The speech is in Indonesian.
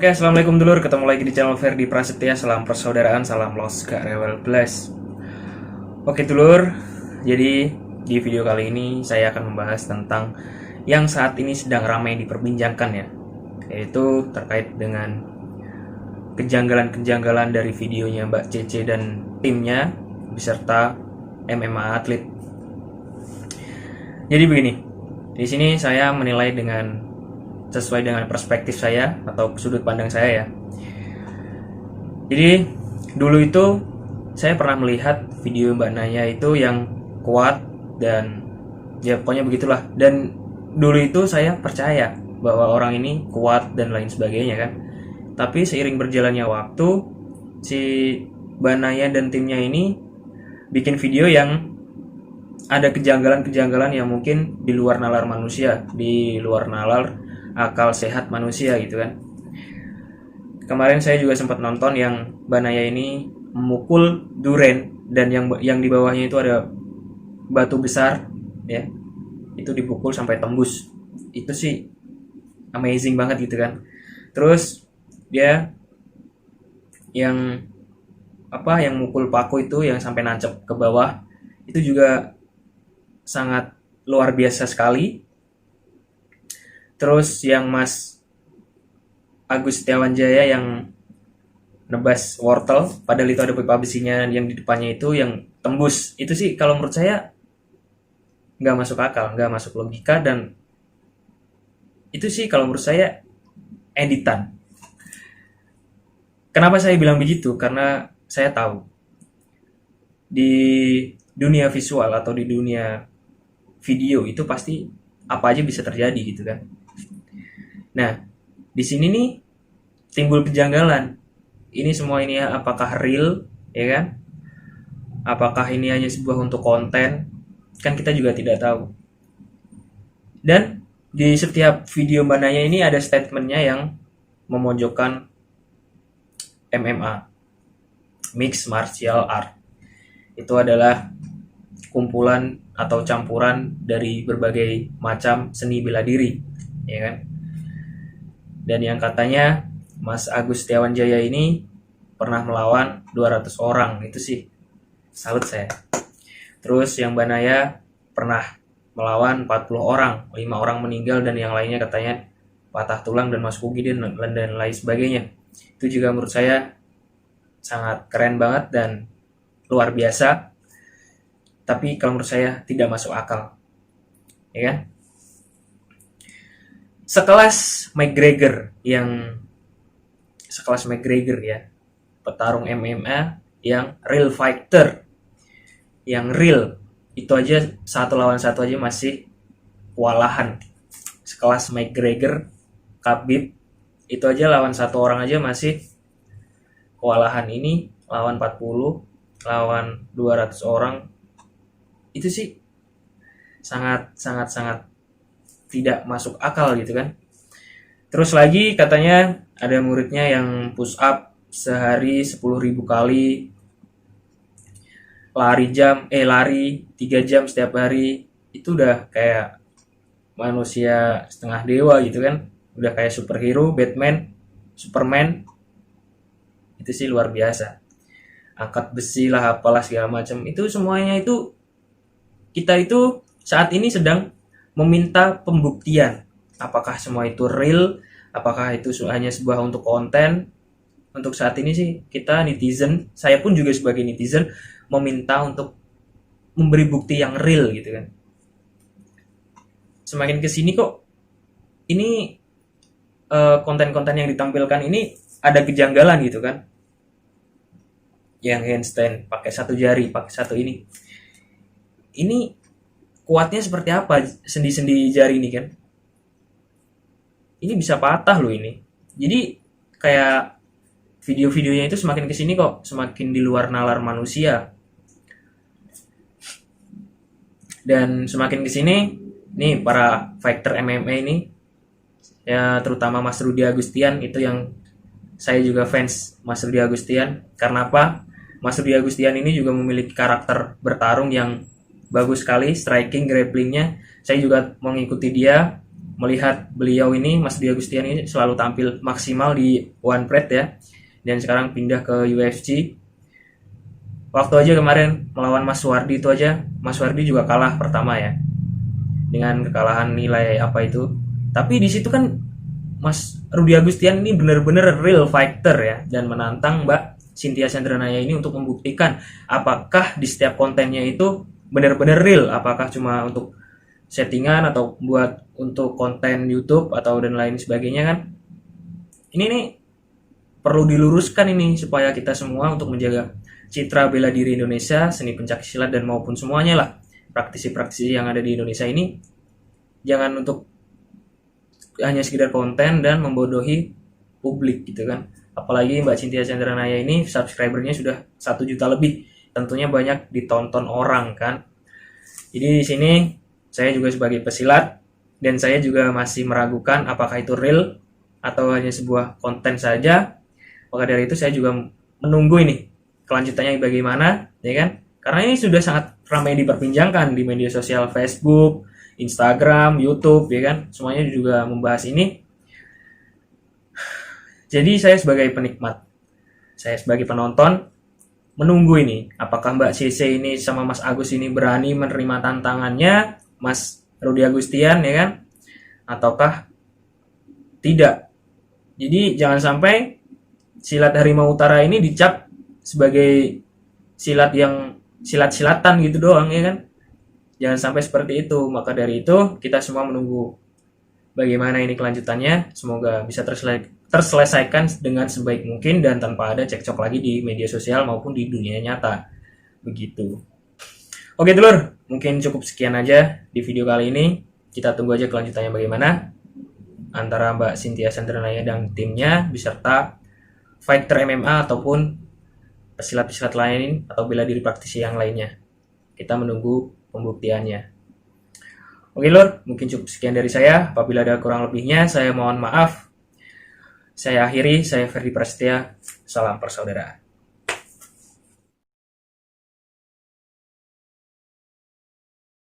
Oke, assalamualaikum dulur. Ketemu lagi di channel Ferdi Prasetya. Salam persaudaraan, salam los gak rewel bless. Oke dulur, jadi di video kali ini saya akan membahas tentang yang saat ini sedang ramai diperbincangkan ya, yaitu terkait dengan kejanggalan-kejanggalan dari videonya Mbak Cece dan timnya beserta MMA atlet. Jadi begini, di sini saya menilai sesuai dengan perspektif saya atau sudut pandang saya ya. Jadi dulu itu saya pernah melihat video Mbak Naya itu yang kuat dan ya pokoknya begitulah. Dan dulu itu saya percaya bahwa orang ini kuat dan lain sebagainya kan. Tapi seiring berjalannya waktu, si Mbak Naya dan timnya ini bikin video yang ada kejanggalan-kejanggalan yang mungkin di luar nalar manusia, di luar nalar akal sehat manusia gitu kan. Kemarin saya juga sempat nonton yang Mbak Naya ini memukul duren dan yang di bawahnya itu ada batu besar ya. Itu dipukul sampai tembus. Itu sih amazing banget gitu kan. Terus dia yang mukul paku itu yang sampai nancep ke bawah itu juga sangat luar biasa sekali. Terus yang Mas Agus Setiawan Jaya yang nebas wortel, padahal itu ada pipa besinya yang di depannya itu yang tembus. Itu sih kalau menurut saya nggak masuk akal, nggak masuk logika, dan itu sih kalau menurut saya editan. Kenapa saya bilang begitu? Karena saya tahu di dunia visual atau di dunia video itu pasti apa aja bisa terjadi gitu kan. Nah, di sini nih timbul kejanggalan. Ini semua ini apakah real, ya kan? Apakah ini hanya sebuah untuk konten? Kan kita juga tidak tahu. Dan di setiap video Mbak Naya ini ada statementnya yang memojokkan MMA, Mixed Martial Art. Itu adalah kumpulan atau campuran dari berbagai macam seni bela diri, ya kan? Dan yang katanya Mas Agus Setiawan Jaya ini pernah melawan 200 orang. Itu sih salut saya. Terus yang Mbak Naya pernah melawan 40 orang, 5 orang meninggal dan yang lainnya katanya patah tulang dan masuk UGD dan lain sebagainya. Itu juga menurut saya sangat keren banget dan luar biasa. Tapi kalau menurut saya tidak masuk akal. Ya kan? Sekelas McGregor ya, petarung MMA yang real fighter, yang real, itu aja satu lawan satu aja masih kewalahan. Sekelas McGregor, Khabib, itu aja lawan satu orang aja masih kewalahan. Ini lawan 40, lawan 200 orang, itu sih sangat tidak masuk akal gitu kan. Terus lagi katanya ada muridnya yang push up sehari 10.000 kali, lari 3 jam setiap hari. Itu udah kayak manusia setengah dewa gitu kan. Udah kayak superhero, Batman, Superman. Itu sih luar biasa. Angkat besi lah apalah segala macam. Itu semuanya itu kita itu saat ini sedang meminta pembuktian. Apakah semua itu real? Apakah itu hanya sebuah untuk konten? Untuk saat ini sih kita netizen, saya pun juga sebagai netizen meminta untuk memberi bukti yang real gitu kan. Semakin kesini kok ini konten-konten yang ditampilkan ini ada kejanggalan gitu kan. Yang handstand pakai satu jari, pakai satu ini. Ini kuatnya seperti apa sendi-sendi jari ini kan? Ini bisa patah loh ini. Jadi kayak video-videonya itu semakin kesini kok semakin di luar nalar manusia. Dan semakin kesini nih para fighter MMA ini ya, terutama Mas Rudi Agustian, itu yang saya juga fans Mas Rudi Agustian. Karena apa? Mas Rudi Agustian ini juga memiliki karakter bertarung yang bagus sekali, striking, grapplingnya. Saya juga mengikuti dia, melihat beliau ini, Mas Rudi Agustian ini selalu tampil maksimal di One Pride ya, dan sekarang pindah ke UFC. Waktu aja kemarin melawan Mas Wardi itu aja, Mas Wardi juga kalah pertama ya, dengan kekalahan nilai apa itu. Tapi di situ kan Mas Rudi Agustian ini benar-benar real fighter ya, dan menantang Mbak Cynthia Chandranaya ini untuk membuktikan apakah di setiap kontennya itu benar-benar real, apakah cuma untuk settingan atau buat untuk konten YouTube atau dan lain sebagainya kan. Ini nih perlu diluruskan ini supaya kita semua untuk menjaga citra bela diri Indonesia, seni pencak silat dan maupun semuanya lah, praktisi-praktisi yang ada di Indonesia ini jangan untuk hanya sekedar konten dan membodohi publik gitu kan. Apalagi Mbak Cynthia Chandranaya ini subscribernya sudah 1 juta lebih, tentunya banyak ditonton orang kan. Jadi di sini saya juga sebagai pesilat dan saya juga masih meragukan apakah itu real atau hanya sebuah konten saja. Maka dari itu saya juga menunggu ini kelanjutannya bagaimana, ya kan? Karena ini sudah sangat ramai diperbincangkan di media sosial Facebook, Instagram, YouTube, ya kan? Semuanya juga membahas ini. Jadi saya sebagai penikmat, saya sebagai penonton menunggu ini, apakah Mbak CC ini sama Mas Agus ini berani menerima tantangannya Mas Rudi Agustian, ya kan? Ataukah tidak? Jadi jangan sampai silat Harimau Utara ini dicap sebagai silat yang silat-silatan gitu doang, ya kan? Jangan sampai seperti itu. Maka dari itu kita semua menunggu bagaimana ini kelanjutannya. Semoga bisa terselesaikan dengan sebaik mungkin dan tanpa ada cekcok lagi di media sosial maupun di dunia nyata. Begitu. Oke dulur, mungkin cukup sekian aja di video kali ini. Kita tunggu aja kelanjutannya bagaimana antara Mbak Cynthia Chandranaya dan timnya beserta fighter MMA ataupun pesilat-pesilat lain atau bela diri praktisi yang lainnya. Kita menunggu pembuktiannya. Oke lur, mungkin cukup sekian dari saya. Apabila ada kurang lebihnya, saya mohon maaf. Saya akhiri, saya Ferdi Prasetya. Salam persaudara.